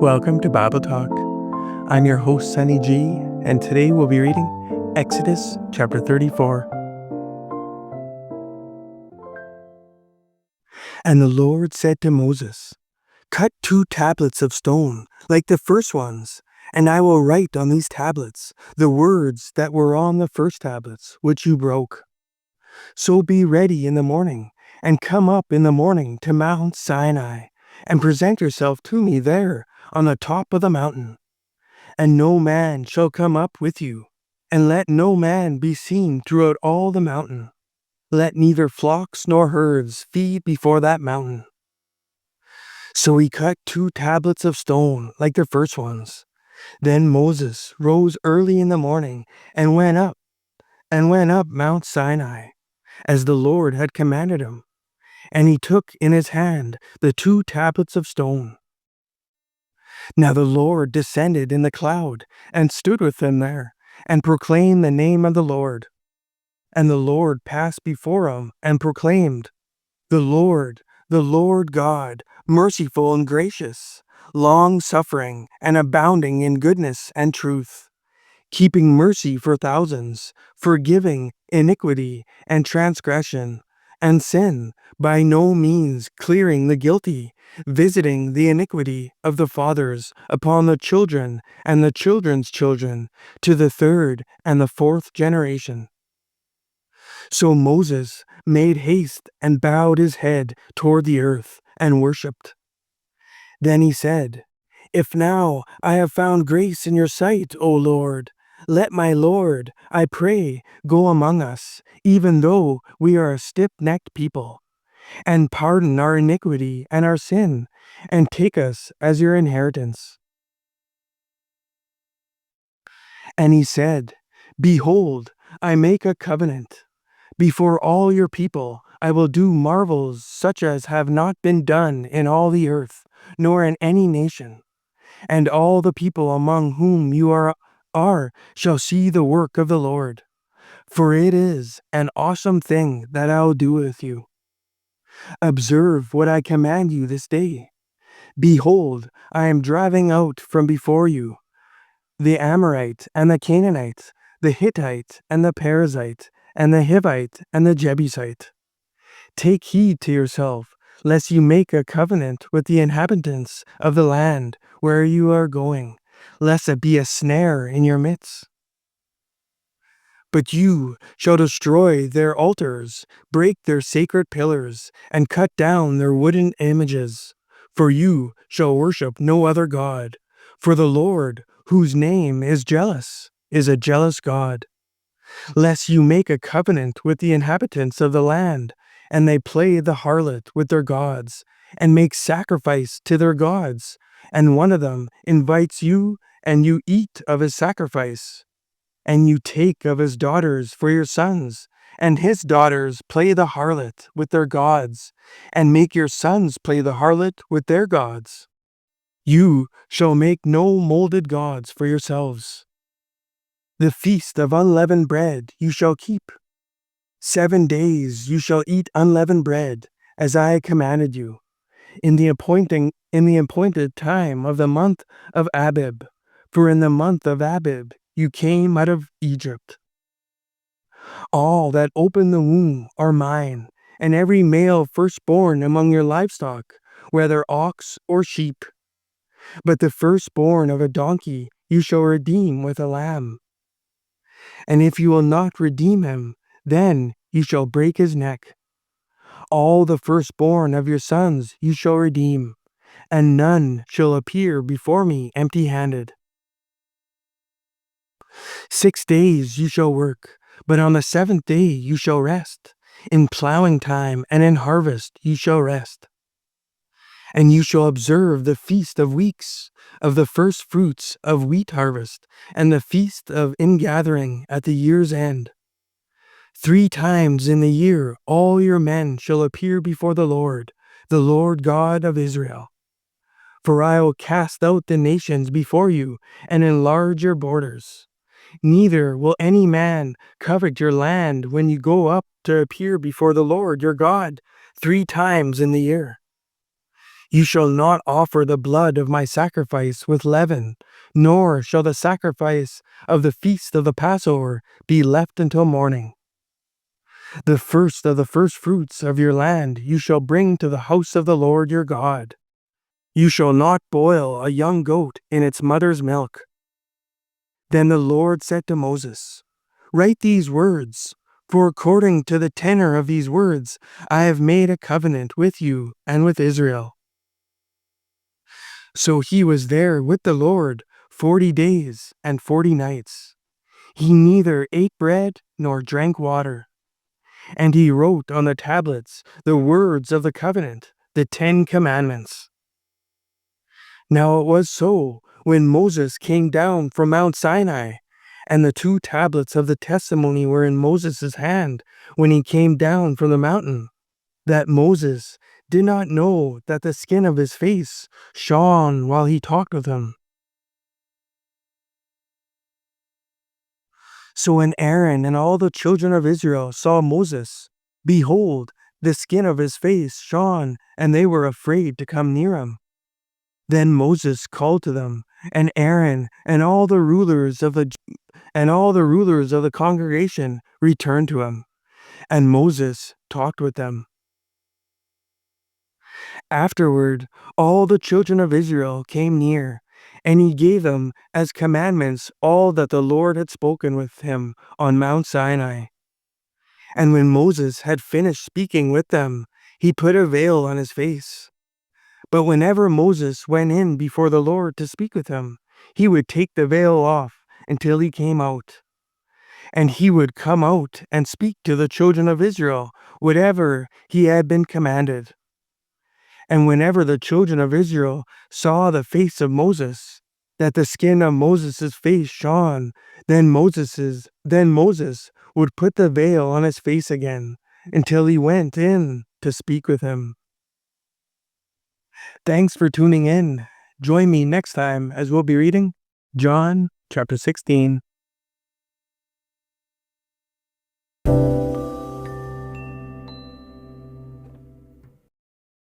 Welcome to Bible Talk. I'm your host, Sonny G, and today we'll be reading Exodus chapter 34. And the Lord said to Moses, "Cut 2 tablets of stone, like the first ones, and I will write on these tablets the words that were on the first tablets, which you broke. So be ready in the morning, and come up in the morning to Mount Sinai, and present yourself to me there on the top of the mountain. And no man shall come up with you, and let no man be seen throughout all the mountain. Let neither flocks nor herds feed before that mountain." So he cut 2 tablets of stone like the first ones. Then Moses rose early in the morning and went up Mount Sinai, as the Lord had commanded him. And he took in his hand the 2 tablets of stone. Now the Lord descended in the cloud, and stood with them there, and proclaimed the name of the Lord. And the Lord passed before him, and proclaimed, the Lord God, merciful and gracious, long-suffering, and abounding in goodness and truth, keeping mercy for thousands, forgiving iniquity and transgression, and sin, by no means clearing the guilty, visiting the iniquity of the fathers upon the children and the children's children, to the third and the fourth generation. So Moses made haste and bowed his head toward the earth and worshipped. Then he said, "If now I have found grace in your sight, O Lord, let my Lord, I pray, go among us, even though we are a stiff-necked people, and pardon our iniquity and our sin, and take us as your inheritance." And he said, "Behold, I make a covenant. Before all your people I will do marvels such as have not been done in all the earth, nor in any nation. And all the people among whom you are shall see the work of the Lord. For it is an awesome thing that I will do with you. Observe what I command you this day. Behold, I am driving out from before you the Amorite and the Canaanite, the Hittite and the Perizzite, and the Hivite and the Jebusite. Take heed to yourself, lest you make a covenant with the inhabitants of the land where you are going, lest it be a snare in your midst. But you shall destroy their altars, break their sacred pillars, and cut down their wooden images. For you shall worship no other God. For the Lord, whose name is jealous, is a jealous God. Lest you make a covenant with the inhabitants of the land, and they play the harlot with their gods, and make sacrifice to their gods, and one of them invites you, and you eat of his sacrifice, and you take of his daughters for your sons, and his daughters play the harlot with their gods, and make your sons play the harlot with their gods. You shall make no molded gods for yourselves. The feast of unleavened bread you shall keep. 7 days you shall eat unleavened bread, as I commanded you, in the appointed time of the month of Abib. For in the month of Abib you came out of Egypt. All that open the womb are mine, and every male firstborn among your livestock, whether ox or sheep. But the firstborn of a donkey you shall redeem with a lamb. And if you will not redeem him, then you shall break his neck. All the firstborn of your sons you shall redeem, and none shall appear before me empty-handed. 6 days you shall work, but on the 7th day you shall rest. In plowing time and in harvest you shall rest. And you shall observe the feast of weeks, of the first fruits of wheat harvest, and the feast of ingathering at the year's end. 3 times in the year all your men shall appear before the Lord God of Israel. For I will cast out the nations before you, and enlarge your borders. Neither will any man covet your land when you go up to appear before the Lord your God 3 times in the year. You shall not offer the blood of my sacrifice with leaven, nor shall the sacrifice of the feast of the Passover be left until morning. The first of the firstfruits of your land you shall bring to the house of the Lord your God. You shall not boil a young goat in its mother's milk. Then the Lord said to Moses, Write these words, for according to the tenor of these words I have made a covenant with you and with Israel. So he was there with the Lord 40 days and 40 nights. He neither ate bread nor drank water. And he wrote on the tablets the words of the covenant, the 10 Commandments. Now it was so, when Moses came down from Mount Sinai, and the 2 tablets of the testimony were in Moses' hand when he came down from the mountain, that Moses did not know that the skin of his face shone while he talked with him. So when Aaron and all the children of Israel saw Moses, behold, the skin of his face shone, and they were afraid to come near him. Then Moses called to them, and Aaron and all the rulers of the congregation returned to him, and Moses talked with them. Afterward, all the children of Israel came near, and he gave them as commandments all that the Lord had spoken with him on Mount Sinai. And when Moses had finished speaking with them, he put a veil on his face. But whenever Moses went in before the Lord to speak with him, he would take the veil off until he came out. And he would come out and speak to the children of Israel whatever he had been commanded. And whenever the children of Israel saw the face of Moses, that the skin of Moses' face shone, then Moses would put the veil on his face again until he went in to speak with him. Thanks for tuning in. Join me next time as we'll be reading John chapter 16.